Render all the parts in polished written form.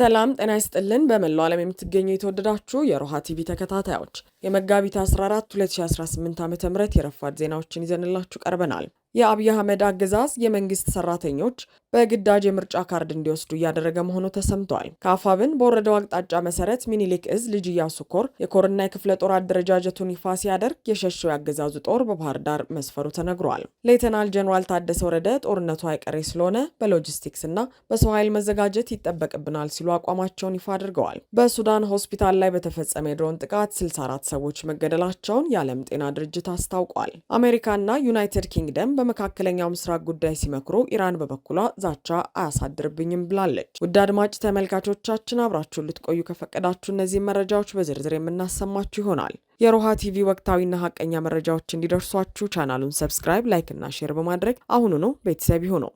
ሰላም ጤና ይስጥልን። በመላው ዓለም የምትገኙ የተወደዳችሁ የሮሃ ቲቪ ተከታታዮች የመጋቢት 14 2018 ዓ.ም የረፋድ ዜናዎችን ይዘንላችሁ ቀርበናል። የአብይ አህመድ አገዛዝ የመንግስት ሰራተኞች በግዳጅ የምርጫ ካርድ እንዲወስዱ እያደረገ መሆኑ ተሰምቷል። ከአፋብን በወረደው አቅጣጫ መሰረት ሚኒሊክ እዝ ልጅ ኢያሱ ኮር የኮርና የክፍለ ጦር አደረጃጀቱን ይፋ ሲያደርግ የሸሸው ያገዛዙ ጦር በባህር ዳር መስፈሩ ተነግሯል። ሌተናል ጀነራል ታደሰ ወረደ ጦርነቱ አይቀሬ ስለሆነ በሎጂስቲክስ እና በሰው ኃይል መዘጋጀት ይጠበቅብናል ሲሉ አቋማቸውን ይፋ አድርገዋል። በሱዳን ሆስፒታል ላይ በተፈጸመ የድሮን ጥቃት 64 ሰዎች መገደላቸውን የዓለም ጤና ድርጅት አስታውቋል። አሜሪካና ዩናይትድ ኪንግደም በመካከለኛው ምስራቅ ጉዳይ ሲመክሩ ኢራን በበኩሏ ዛቻ አያሳድርብኝም ብላለች። ውድ አድማጭ ተመልካቾቻችን አብራችሁን ልትቆዩ ከፈቀዳችሁ እነዚህ መረጃዎች በዝርዝር የምናሰማችሁ ይሆናል። የሮሃ ቲቪ ወቅታዊና ሀቀኛ መረጃዎች እንዲደርሷችሁ ቻናሉን ሰብስክራይብ፣ ላይክ እና ሼር በማድረግ አሁኑኑ ቤተሰብ ይሁኑ።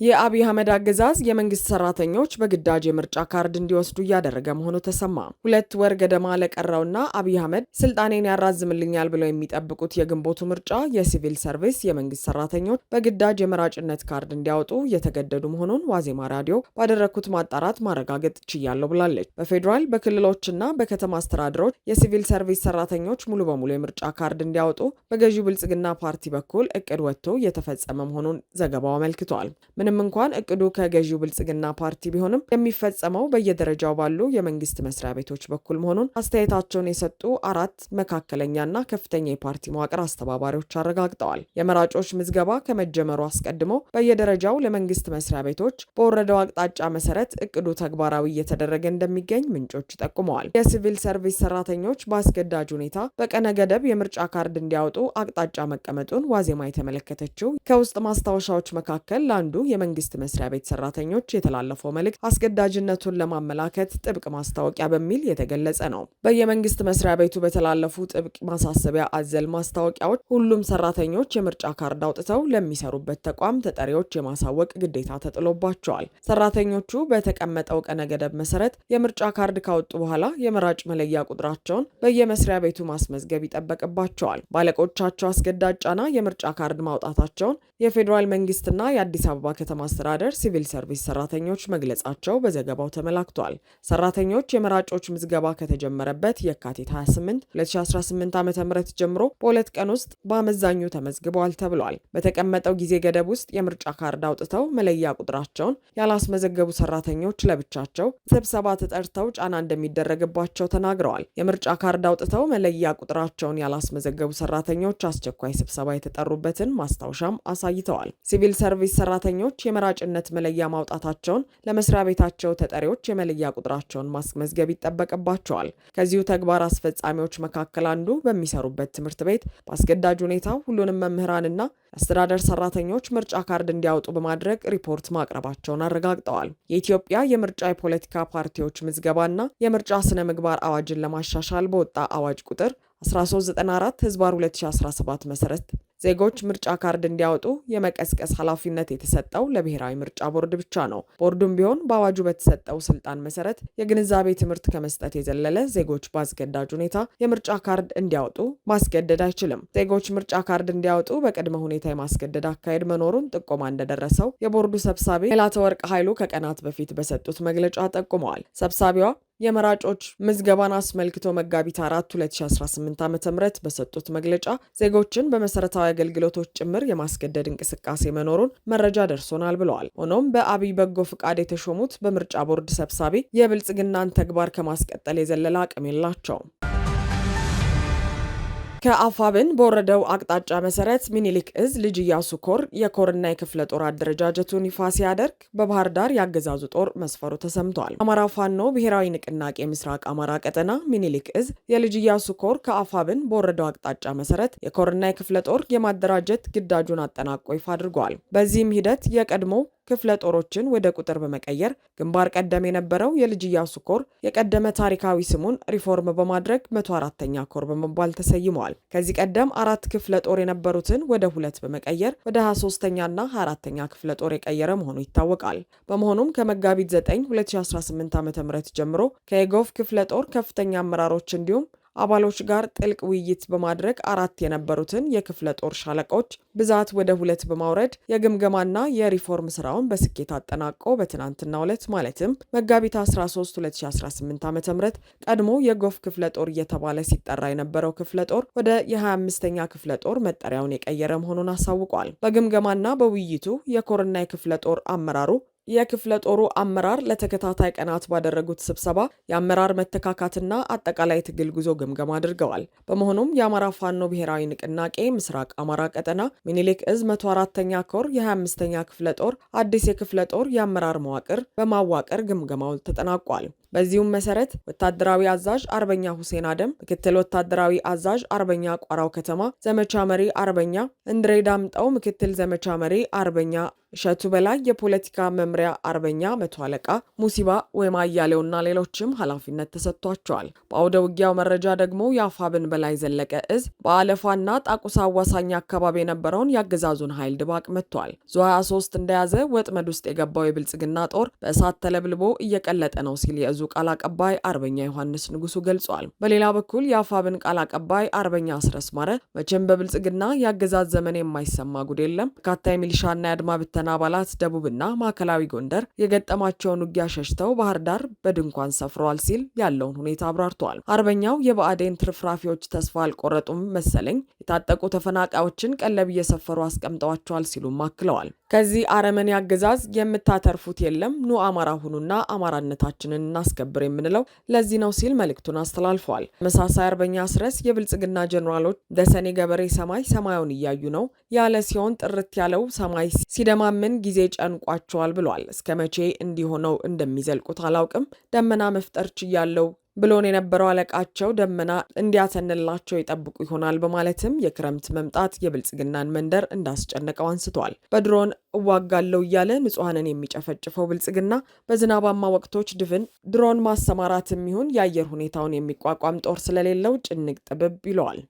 የአብይ አህመድ አገዛዝ የመንግስት ሰራተኞች በግዳጅ የምርጫ ካርድ እንዲወስዱ እያደረገ መሆኑ ተሰማ። 2 ወር ገደማ ለቀረውና አብይ አህመድ ስልጣኔን ያራዝምልኛል ብለው የሚጠብቁት የግንቦቱ ምርጫ የሲቪል ሰርቪስ የመንግስት ሰራተኞች በግዳጅ የመራጭነት ካርድ እንዲያወጡ እየተገደዱ መሆኑን ዋዜማ ራዲዮ ባደረኩት ማጣራት ማረጋገጥ ችያለሁ ብላለች። በፌዴራል በክልሎችና በከተማ አስተዳደሮች የሲቪል ሰርቪስ ሰራተኞች ሙሉ በሙሉ የምርጫ ካርድ እንዲያወጡ በገዢው ብልጽግና ፓርቲ በኩል እቅድ ወጥቶ እየተፈጸመ መሆኑን ዘገባው አመልክቷል። ምንም እንኳን እቅዱ ከገዢው ብልጽግና ፓርቲ ቢሆንም የሚፈጸመው በየደረጃው ባሉ የመንግስት መስሪያ ቤቶች በኩል መሆኑን አስተያየታቸውን የሰጡ 4 መካከለኛና ከፍተኛ የፓርቲ መዋቅር አስተባባሪዎች አረጋግጠዋል። የመራጮች ምዝገባ ከመጀመሩ አስቀድሞ በየደረጃው ለመንግስት መስሪያ ቤቶች በወረደው አቅጣጫ መሰረት እቅዱ ተግባራዊ እየተደረገ እንደሚገኝ ምንጮች ጠቁመዋል። የሲቪል ሰርቪስ ሰራተኞች በአስገዳጅ ሁኔታ በቀነ ገደብ የምርጫ ካርድ እንዲያወጡ አቅጣጫ መቀመጡን ዋዜማ የተመለከተችው ከውስጥ ማስታወሻዎች መካከል ለአንዱ የመንግስት መስሪያ ቤት ሰራተኞች የተላለፈው መልእክት አስገዳጅነቱን ለማመላከት ጥብቅ ማስታወቂያ በሚል የተገለጸ ነው። በየመንግስት መስሪያ ቤቱ በተላለፉ ጥብቅ ማሳሰቢያ አዘል ማስታወቂያዎች ሁሉም ሰራተኞች የምርጫ ካርድ አውጥተው ለሚሰሩበት ተቋም ተጠሪዎች የማሳወቅ ግዴታ ተጥሎባቸዋል። ሰራተኞቹ በተቀመጠው ቀነ ገደብ መሰረት የምርጫ ካርድ ካወጡ በኋላ የመራጭ መለያ ቁጥራቸውን በየመስሪያ ቤቱ ማስመዝገብ ይጠበቅባቸዋል። ባለቆቻቸው አስገዳጅ ጫና የምርጫ ካርድ ማውጣታቸውን የፌዴራል መንግስትና የአዲስ አበባ ከተማ አስተዳደር ሲቪል ሰርቪስ ሰራተኞች መግለጻቸው በዘገባው ተመላክቷል። ሰራተኞች የመራጮች ምዝገባ ከተጀመረበት የካቲት 28 2018 ዓ.ም ጀምሮ በ2 ቀን ውስጥ በአመዛኙ ተመዝግበዋል ተብሏል። በተቀመጠው ጊዜ ገደብ ውስጥ የምርጫ ካርድ አውጥተው መለያ ቁጥራቸውን ያላስመዘገቡ ሰራተኞች ለብቻቸው ስብሰባ ተጠርተው ጫና እንደሚደረግባቸው ተናግረዋል። የምርጫ ካርድ አውጥተው መለያ ቁጥራቸውን ያላስመዘገቡ ሰራተኞች አስቸኳይ ስብሰባ የተጠሩበትን ማስታወሻም አሳይተዋል። ሲቪል ሰርቪስ ሰራተኞች የመራጭነት መለያ ማውጣታቸውን ለመስሪያ ቤታቸው ተጠሪዎች የመለያ ቁጥራቸውን ማስመዝገብ ይጠበቅባቸዋል። ከዚሁ ተግባር አስፈጻሚዎች መካከል አንዱ በሚሰሩበት ትምህርት ቤት በአስገዳጅ ሁኔታ ሁሉንም መምህራንና አስተዳደር ሰራተኞች ምርጫ ካርድ እንዲያወጡ በማድረግ ሪፖርት ማቅረባቸውን አረጋግጠዋል። የኢትዮጵያ የምርጫ የፖለቲካ ፓርቲዎች ምዝገባና የምርጫ ስነ ምግባር አዋጅን ለማሻሻል በወጣ አዋጅ ቁጥር 1394/2017 መሰረት ዜጎች ምርጫ ካርድ እንዲያወጡ የመቀስቀስ ኃላፊነት የተሰጠው ለብሔራዊ ምርጫ ቦርድ ብቻ ነው። ቦርዱም ቢሆን በአዋጁ በተሰጠው ስልጣን መሰረት የግንዛቤ ትምህርት ከመስጠት የዘለለ ዜጎች በአስገዳጅ ሁኔታ የምርጫ ካርድ እንዲያወጡ ማስገደድ አይችልም። ዜጎች ምርጫ ካርድ እንዲያወጡ በቅድመ ሁኔታ የማስገደድ አካሄድ መኖሩን ጥቆማ እንደደረሰው የቦርዱ ሰብሳቢ መላተወርቅ ኃይሉ ከቀናት በፊት በሰጡት መግለጫ ጠቁመዋል። ሰብሳቢዋ የመራጮች ምዝገባን አስመልክቶ መጋቢት 4 2018 ዓ.ም በሰጡት መግለጫ ዜጎችን በመሰረታዊ አገልግሎቶች ጭምር የማስገደድ እንቅስቃሴ መኖሩን መረጃ ደርሶናል ብለዋል። ሆኖም በአብይ በጎ ፍቃድ የተሾሙት በምርጫ ቦርድ ሰብሳቢ የብልጽግናን ተግባር ከማስቀጠል የዘለለ አቅም የላቸውም። ከአፋብን በወረደው አቅጣጫ መሰረት ሚኒሊክ እዝ ልጅ ኢያሱ ኮር የኮርና የክፍለ ጦር አደረጃጀቱን ይፋ ሲያደርግ በባህር ዳር ያገዛዙ ጦር መስፈሩ ተሰምቷል። አማራ ፋኖ ብሔራዊ ንቅናቄ ምስራቅ አማራ ቀጠና ሚኒሊክ እዝ የልጅ ኢያሱ ኮር ከአፋብን በወረደው አቅጣጫ መሰረት የኮርና የክፍለ ጦር የማደራጀት ግዳጁን አጠናቆ ይፋ አድርጓል። በዚህም ሂደት የቀድሞ ክፍለ ጦሮችን ወደ ቁጥር በመቀየር ግንባር ቀደም የነበረው የልጅ ኢያሱ ኮር የቀደመ ታሪካዊ ስሙን ሪፎርም በማድረግ 104ኛ ኮር በመባል ተሰይመዋል። ከዚህ ቀደም 4 ክፍለ ጦር የነበሩትን ወደ 2 በመቀየር ወደ 23ኛና 24ኛ ክፍለ ጦር የቀየረ መሆኑ ይታወቃል። በመሆኑም ከመጋቢት 9 2018 ዓ.ም ጀምሮ ከየጎፍ ክፍለ ጦር ከፍተኛ አመራሮች እንዲሁም አባሎች ጋር ጥልቅ ውይይት በማድረግ 4 የነበሩትን የክፍለ ጦር ሻለቆች ብዛት ወደ 2 በማውረድ የግምገማና የሪፎርም ስራውን በስኬት አጠናቆ በትናንትናው ዕለት ማለትም መጋቢት 13 2018 ዓ.ም ቀድሞ የጎፍ ክፍለ ጦር እየተባለ ሲጠራ የነበረው ክፍለ ጦር ወደ የ25ኛ ክፍለ ጦር መጠሪያውን የቀየረ መሆኑን አሳውቋል። በግምገማና በውይይቱ የኮርና የክፍለ ጦር አመራሩ የክፍለ ጦሩ አመራር ለተከታታይ ቀናት ባደረጉት ስብሰባ የአመራር መተካካትና አጠቃላይ ትግል ጉዞ ግምገማ አድርገዋል። በመሆኑም የአማራ ፋኖ ብሔራዊ ንቅናቄ ምስራቅ አማራ ቀጠና ሚኒሊክ እዝ 104ኛ ኮር የ25ኛ ክፍለ ጦር አዲስ የክፍለ ጦር የአመራር መዋቅር በማዋቀር ግምገማው ተጠናቋል። በዚሁም መሰረት ወታደራዊ አዛዥ አርበኛ ሁሴን አደም፣ ምክትል ወታደራዊ አዛዥ አርበኛ ቋራው ከተማ፣ ዘመቻ መሪ አርበኛ እንድሬ ዳምጠው፣ ምክትል ዘመቻ መሪ አርበኛ እሸቱ በላይ፣ የፖለቲካ መምሪያ አርበኛ መቶ አለቃ ሙሲባ ወይም አያሌውና ሌሎችም ኃላፊነት ተሰጥቷቸዋል። በአውደ ውጊያው መረጃ ደግሞ የአፋብን በላይ ዘለቀ እዝ በአለፋና ጣቁሳ አዋሳኝ አካባቢ የነበረውን የአገዛዙን ኃይል ድባቅ መጥቷል። ዙ 23 እንደያዘ ወጥመድ ውስጥ የገባው የብልጽግና ጦር በእሳት ተለብልቦ እየቀለጠ ነው ሲል የእዙ ቃል አቀባይ አርበኛ ዮሐንስ ንጉሱ ገልጿል። በሌላ በኩል የአፋብን ቃል አቀባይ አርበኛ አስረስ ማረ መቼም በብልጽግና የአገዛዝ ዘመን የማይሰማ ጉድ የለም፣ በርካታ የሚሊሻና የአድማ ብተና አባላት ደቡብና ማዕከላዊ ጎንደር የገጠማቸውን ውጊያ ሸሽተው ባህር ዳር በድንኳን ሰፍረዋል ሲል ያለውን ሁኔታ አብራርተዋል። አርበኛው የብአዴን ትርፍራፊዎች ተስፋ አልቆረጡም መሰለኝ፣ የታጠቁ ተፈናቃዮችን ቀለብ እየሰፈሩ አስቀምጠዋቸዋል ሲሉም አክለዋል። ከዚህ አረመኔ አገዛዝ የምታተርፉት የለም፣ ኑ አማራ ሁኑና አማራነታችንን እናስከብር የምንለው ለዚህ ነው ሲል መልእክቱን አስተላልፈዋል። ተመሳሳይ አርበኛ አስረስ የብልጽግና ጀኔራሎች ደሰኔ ገበሬ ሰማይ ሰማዩን እያዩ ነው ያለ ሲሆን ጥርት ያለው ሰማይ ሲደማምን ጊዜ ጨንቋቸዋል ብሏል። እስከ መቼ እንዲሆነው እንደሚዘልቁት አላውቅም፣ ደመና መፍጠር ችያለው ብሎን የነበረው አለቃቸው ደመና እንዲያተንላቸው ይጠብቁ ይሆናል በማለትም የክረምት መምጣት የብልጽግናን መንደር እንዳስጨነቀው አንስተዋል። በድሮን እዋጋለው እያለ ንጹሐንን የሚጨፈጭፈው ብልጽግና በዝናባማ ወቅቶች ድፍን ድሮን ማሰማራትም ይሁን የአየር ሁኔታውን የሚቋቋም ጦር ስለሌለው ጭንቅ ጥብብ ይለዋል።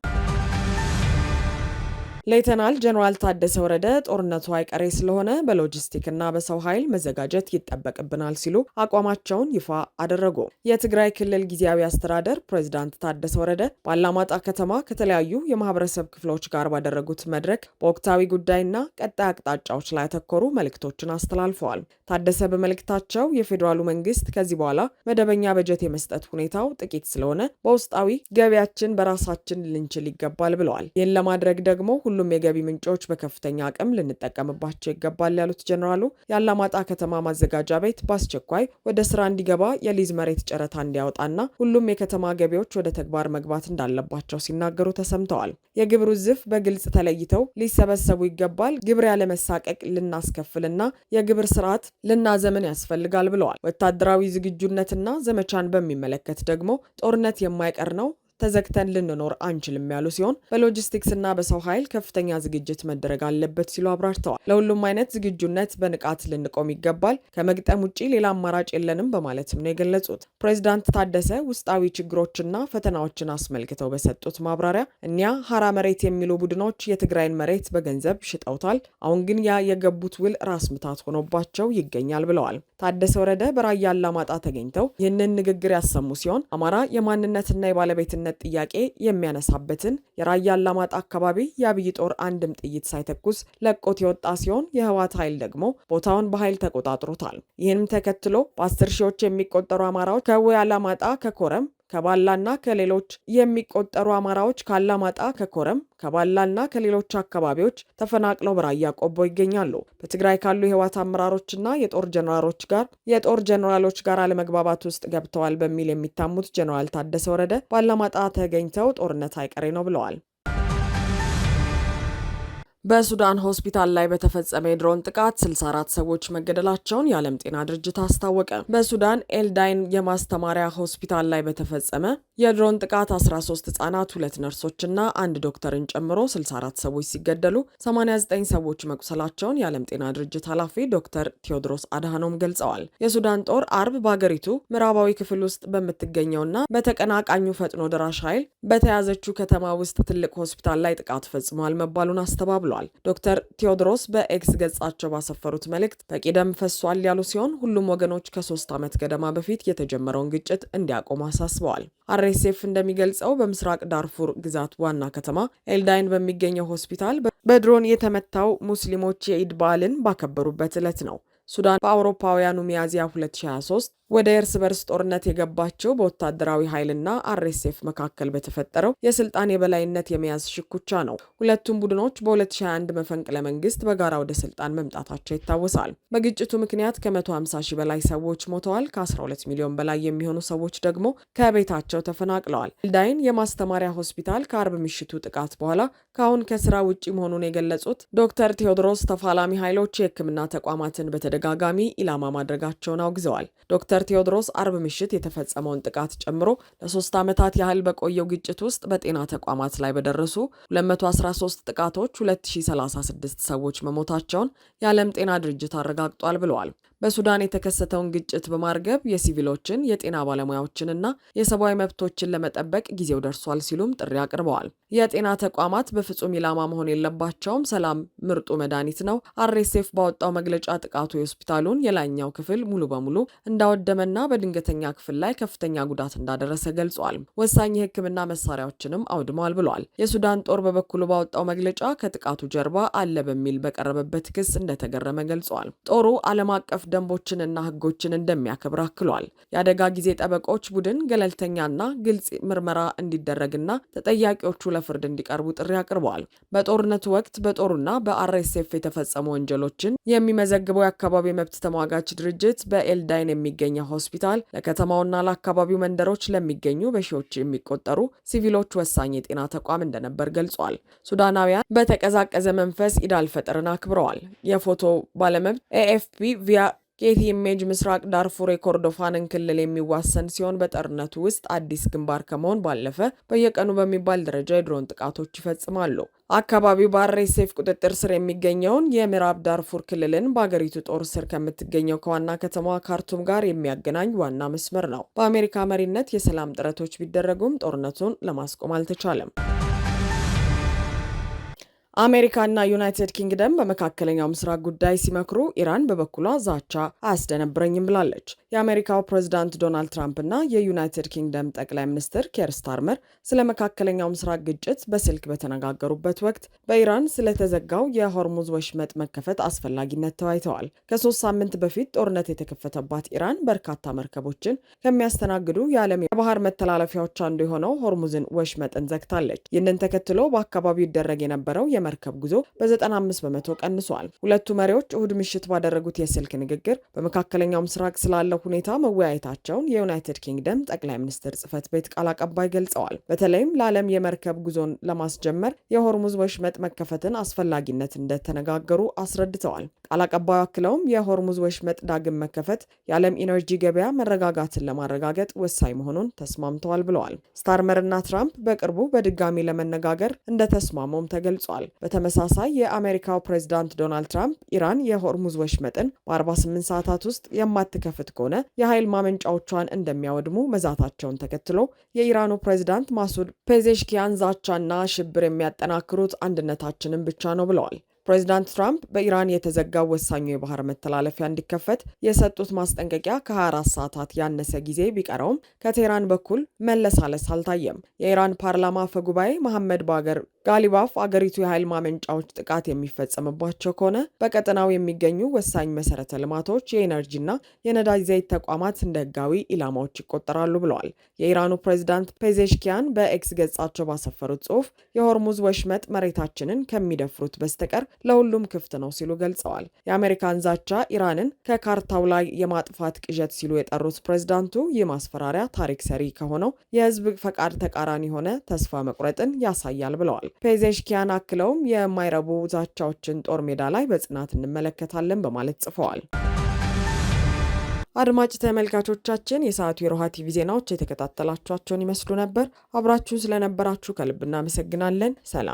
ሌተናል ጀነራል ታደሰ ወረደ ጦርነቱ አይቀሬ ስለሆነ በሎጂስቲክና በሰው ኃይል መዘጋጀት ይጠበቅብናል ሲሉ አቋማቸውን ይፋ አደረጉ። የትግራይ ክልል ጊዜያዊ አስተዳደር ፕሬዝዳንት ታደሰ ወረደ በአላማጣ ከተማ ከተለያዩ የማህበረሰብ ክፍሎች ጋር ባደረጉት መድረክ በወቅታዊ ጉዳይና ቀጣይ አቅጣጫዎች ላይ ያተኮሩ መልእክቶችን አስተላልፈዋል። ታደሰ በመልእክታቸው የፌዴራሉ መንግስት ከዚህ በኋላ መደበኛ በጀት የመስጠት ሁኔታው ጥቂት ስለሆነ በውስጣዊ ገቢያችን በራሳችን ልንችል ይገባል ብለዋል። ይህን ለማድረግ ደግሞ ሁሉም የገቢ ምንጮች በከፍተኛ አቅም ልንጠቀምባቸው ይገባል ያሉት ጀነራሉ የአላማጣ ከተማ ማዘጋጃ ቤት በአስቸኳይ ወደ ስራ እንዲገባ የሊዝ መሬት ጨረታ እንዲያወጣና ሁሉም የከተማ ገቢዎች ወደ ተግባር መግባት እንዳለባቸው ሲናገሩ ተሰምተዋል። የግብር ውዝፍ በግልጽ ተለይተው ሊሰበሰቡ ይገባል። ግብር ያለመሳቀቅ ልናስከፍልና የግብር ስርዓት ልናዘምን ያስፈልጋል ብለዋል። ወታደራዊ ዝግጁነትና ዘመቻን በሚመለከት ደግሞ ጦርነት የማይቀር ነው፣ ተዘግተን ልንኖር አንችልም ያሉ ሲሆን በሎጂስቲክስና በሰው ኃይል ከፍተኛ ዝግጅት መደረግ አለበት ሲሉ አብራርተዋል። ለሁሉም አይነት ዝግጁነት በንቃት ልንቆም ይገባል፣ ከመግጠም ውጪ ሌላ አማራጭ የለንም በማለትም ነው የገለጹት። ፕሬዚዳንት ታደሰ ውስጣዊ ችግሮችና ፈተናዎችን አስመልክተው በሰጡት ማብራሪያ እኒያ ሀራ መሬት የሚሉ ቡድኖች የትግራይን መሬት በገንዘብ ሽጠውታል፣ አሁን ግን ያ የገቡት ውል ራስ ምታት ሆኖባቸው ይገኛል ብለዋል። ታደሰ ወረደ በራያ አላማጣ ተገኝተው ይህንን ንግግር ያሰሙ ሲሆን አማራ የማንነትና የባለቤትነት ጥያቄ የሚያነሳበትን የራያ አላማጣ አካባቢ የአብይ ጦር አንድም ጥይት ሳይተኩስ ለቆት የወጣ ሲሆን የህወሓት ኃይል ደግሞ ቦታውን በኃይል ተቆጣጥሮታል። ይህንም ተከትሎ በ10 ሺዎች የሚቆጠሩ አማራዎች ከወይ አላማጣ ከኮረም ከባላና ከሌሎች የሚቆጠሩ አማራዎች ካላማጣ ከኮረም ከባላና ከሌሎች አካባቢዎች ተፈናቅለው በራያ ቆቦ ይገኛሉ። በትግራይ ካሉ የህወሓት አመራሮችና የጦር ጀነራሎች ጋር አለመግባባት ውስጥ ገብተዋል በሚል የሚታሙት ጀነራል ታደሰ ወረደ ባላማጣ ተገኝተው ጦርነት አይቀሬ ነው ብለዋል። በሱዳን ሆስፒታል ላይ በተፈጸመ የድሮን ጥቃት 64 ሰዎች መገደላቸውን የዓለም ጤና ድርጅት አስታወቀ። በሱዳን ኤልዳይን የማስተማሪያ ሆስፒታል ላይ በተፈጸመ የድሮን ጥቃት 13 ህጻናት፣ 2 ነርሶችና 1 ዶክተርን ጨምሮ 64 ሰዎች ሲገደሉ 89 ሰዎች መቁሰላቸውን የዓለም ጤና ድርጅት ኃላፊ ዶክተር ቴዎድሮስ አድሃኖም ገልጸዋል። የሱዳን ጦር አርብ በአገሪቱ ምዕራባዊ ክፍል ውስጥ በምትገኘውና በተቀናቃኙ ፈጥኖ ደራሽ ኃይል በተያዘችው ከተማ ውስጥ ትልቅ ሆስፒታል ላይ ጥቃት ፈጽሟል መባሉን አስተባብሏል። ዶክተር ቴዎድሮስ በኤክስ ገጻቸው ባሰፈሩት መልእክት በቂ ደም ፈሷል ያሉ ሲሆን ሁሉም ወገኖች ከ3 ዓመት ገደማ በፊት የተጀመረውን ግጭት እንዲያቆሙ አሳስበዋል። አርኤስኤፍ እንደሚገልጸው በምስራቅ ዳርፉር ግዛት ዋና ከተማ ኤልዳይን በሚገኘው ሆስፒታል በድሮን የተመታው ሙስሊሞች የኢድ በዓልን ባከበሩበት ዕለት ነው። ሱዳን በአውሮፓውያኑ ሚያዝያ 2023 ወደ እርስ በርስ ጦርነት የገባቸው በወታደራዊ ኃይልና አርኤስኤፍ መካከል በተፈጠረው የስልጣን የበላይነት የመያዝ ሽኩቻ ነው። ሁለቱም ቡድኖች በ2021 መፈንቅለ መንግስት በጋራ ወደ ስልጣን መምጣታቸው ይታወሳል። በግጭቱ ምክንያት ከ150 ሺህ በላይ ሰዎች ሞተዋል። ከ12 ሚሊዮን በላይ የሚሆኑ ሰዎች ደግሞ ከቤታቸው ተፈናቅለዋል። ኤልዳይን የማስተማሪያ ሆስፒታል ከአርብ ምሽቱ ጥቃት በኋላ ከአሁን ከስራ ውጪ መሆኑን የገለጹት ዶክተር ቴዎድሮስ ተፋላሚ ኃይሎች የሕክምና ተቋማትን በተደጋጋሚ ኢላማ ማድረጋቸውን አውግዘዋል። ዶክተር ቴዎድሮስ አርብ ምሽት የተፈጸመውን ጥቃት ጨምሮ ለ3 ዓመታት ያህል በቆየው ግጭት ውስጥ በጤና ተቋማት ላይ በደረሱ 213 ጥቃቶች 2036 ሰዎች መሞታቸውን የዓለም ጤና ድርጅት አረጋግጧል ብለዋል። በሱዳን የተከሰተውን ግጭት በማርገብ የሲቪሎችን የጤና ባለሙያዎችንና የሰብአዊ መብቶችን ለመጠበቅ ጊዜው ደርሷል ሲሉም ጥሪ አቅርበዋል። የጤና ተቋማት በፍጹም ኢላማ መሆን የለባቸውም፣ ሰላም ምርጡ መድኃኒት ነው። አርኤስኤፍ ባወጣው መግለጫ ጥቃቱ የሆስፒታሉን የላይኛው ክፍል ሙሉ በሙሉ እንዳወደመና በድንገተኛ ክፍል ላይ ከፍተኛ ጉዳት እንዳደረሰ ገልጿል። ወሳኝ የሕክምና መሳሪያዎችንም አውድሟል ብሏል። የሱዳን ጦር በበኩሉ ባወጣው መግለጫ ከጥቃቱ ጀርባ አለ በሚል በቀረበበት ክስ እንደተገረመ ገልጿል። ጦሩ ዓለም አቀፍ ደንቦችንና ሕጎችን እንደሚያከብር አክሏል። የአደጋ ጊዜ ጠበቆች ቡድን ገለልተኛና ግልጽ ምርመራ እንዲደረግና ተጠያቂዎቹ ለፍርድ እንዲቀርቡ ጥሪ አቅርበዋል። በጦርነቱ ወቅት በጦሩና በአርኤስኤፍ የተፈጸሙ ወንጀሎችን የሚመዘግበው የአካባቢ መብት ተሟጋች ድርጅት በኤልዳይን የሚገኘው ሆስፒታል ለከተማውና ለአካባቢው መንደሮች ለሚገኙ በሺዎች የሚቆጠሩ ሲቪሎች ወሳኝ የጤና ተቋም እንደነበር ገልጿል። ሱዳናውያን በተቀዛቀዘ መንፈስ ኢድ አልፈጥርን አክብረዋል። የፎቶ ባለመብት ኤኤፍፒ ቪያ ጌቲ ኢሜጅ ምስራቅ ዳርፉር የኮርዶፋንን ክልል የሚዋሰን ሲሆን በጦርነቱ ውስጥ አዲስ ግንባር ከመሆን ባለፈ በየቀኑ በሚባል ደረጃ የድሮን ጥቃቶች ይፈጽማሉ። አካባቢው በአርኤስኤፍ ቁጥጥር ስር የሚገኘውን የምዕራብ ዳርፉር ክልልን በአገሪቱ ጦር ስር ከምትገኘው ከዋና ከተማዋ ካርቱም ጋር የሚያገናኝ ዋና መስመር ነው። በአሜሪካ መሪነት የሰላም ጥረቶች ቢደረጉም ጦርነቱን ለማስቆም አልተቻለም። አሜሪካና ዩናይትድ ኪንግደም በመካከለኛው ምስራቅ ጉዳይ ሲመክሩ ኢራን በበኩሏ ዛቻ አያስደነብረኝም ብላለች። የአሜሪካው ፕሬዝዳንት ዶናልድ ትራምፕ እና የዩናይትድ ኪንግደም ጠቅላይ ሚኒስትር ኬር ስታርመር ስለ መካከለኛው ምስራቅ ግጭት በስልክ በተነጋገሩበት ወቅት በኢራን ስለተዘጋው የሆርሙዝ ወሽመጥ መከፈት አስፈላጊነት ተወያይተዋል። ከ3 ሳምንት በፊት ጦርነት የተከፈተባት ኢራን በርካታ መርከቦችን ከሚያስተናግዱ የዓለም የባህር መተላለፊያዎች አንዱ የሆነው ሆርሙዝን ወሽመጥን ዘግታለች። ይህንን ተከትሎ በአካባቢው ይደረግ የነበረው መርከብ ጉዞ በ95 በመቶ ቀንሷል። ሁለቱ መሪዎች እሁድ ምሽት ባደረጉት የስልክ ንግግር በመካከለኛው ምስራቅ ስላለው ሁኔታ መወያየታቸውን የዩናይትድ ኪንግደም ጠቅላይ ሚኒስትር ጽህፈት ቤት ቃል አቀባይ ገልጸዋል። በተለይም ለዓለም የመርከብ ጉዞን ለማስጀመር የሆርሙዝ ወሽመጥ መከፈትን አስፈላጊነት እንደተነጋገሩ አስረድተዋል። ቃል አቀባዩ አክለውም የሆርሙዝ ወሽመጥ ዳግም መከፈት የዓለም ኢነርጂ ገበያ መረጋጋትን ለማረጋገጥ ወሳኝ መሆኑን ተስማምተዋል ብለዋል። ስታርመርና ትራምፕ በቅርቡ በድጋሚ ለመነጋገር እንደተስማሙም ተገልጿል። በተመሳሳይ የአሜሪካው ፕሬዝዳንት ዶናልድ ትራምፕ ኢራን የሆርሙዝ ወሽመጥን በ48 ሰዓታት ውስጥ የማትከፍት ከሆነ የኃይል ማመንጫዎቿን እንደሚያወድሙ መዛታቸውን ተከትሎ የኢራኑ ፕሬዝዳንት ማሱድ ፔዜሽኪያን ዛቻና ሽብር የሚያጠናክሩት አንድነታችንን ብቻ ነው ብለዋል። ፕሬዚዳንት ትራምፕ በኢራን የተዘጋው ወሳኙ የባህር መተላለፊያ እንዲከፈት የሰጡት ማስጠንቀቂያ ከ24 ሰዓታት ያነሰ ጊዜ ቢቀረውም ከቴህራን በኩል መለሳለስ አልታየም። የኢራን ፓርላማ አፈ ጉባኤ መሐመድ ባገር ጋሊባፍ አገሪቱ የኃይል ማመንጫዎች ጥቃት የሚፈጸምባቸው ከሆነ በቀጠናው የሚገኙ ወሳኝ መሰረተ ልማቶች፣ የኤነርጂና የነዳጅ ዘይት ተቋማት እንደ ህጋዊ ኢላማዎች ይቆጠራሉ ብለዋል። የኢራኑ ፕሬዚዳንት ፔዜሽኪያን በኤክስ ገጻቸው ባሰፈሩት ጽሑፍ የሆርሙዝ ወሽመጥ መሬታችንን ከሚደፍሩት በስተቀር ለሁሉም ክፍት ነው ሲሉ ገልጸዋል። የአሜሪካን ዛቻ ኢራንን ከካርታው ላይ የማጥፋት ቅዠት ሲሉ የጠሩት ፕሬዚዳንቱ ይህ ማስፈራሪያ ታሪክ ሰሪ ከሆነው የህዝብ ፈቃድ ተቃራኒ የሆነ ተስፋ መቁረጥን ያሳያል ብለዋል። ፔዜሽኪያን አክለውም የማይረቡ ዛቻዎችን ጦር ሜዳ ላይ በጽናት እንመለከታለን በማለት ጽፈዋል። አድማጭ ተመልካቾቻችን የሰዓቱ የሮሃ ቲቪ ዜናዎች የተከታተላችኋቸውን ይመስሉ ነበር። አብራችሁን ስለነበራችሁ ከልብ እናመሰግናለን። ሰላም።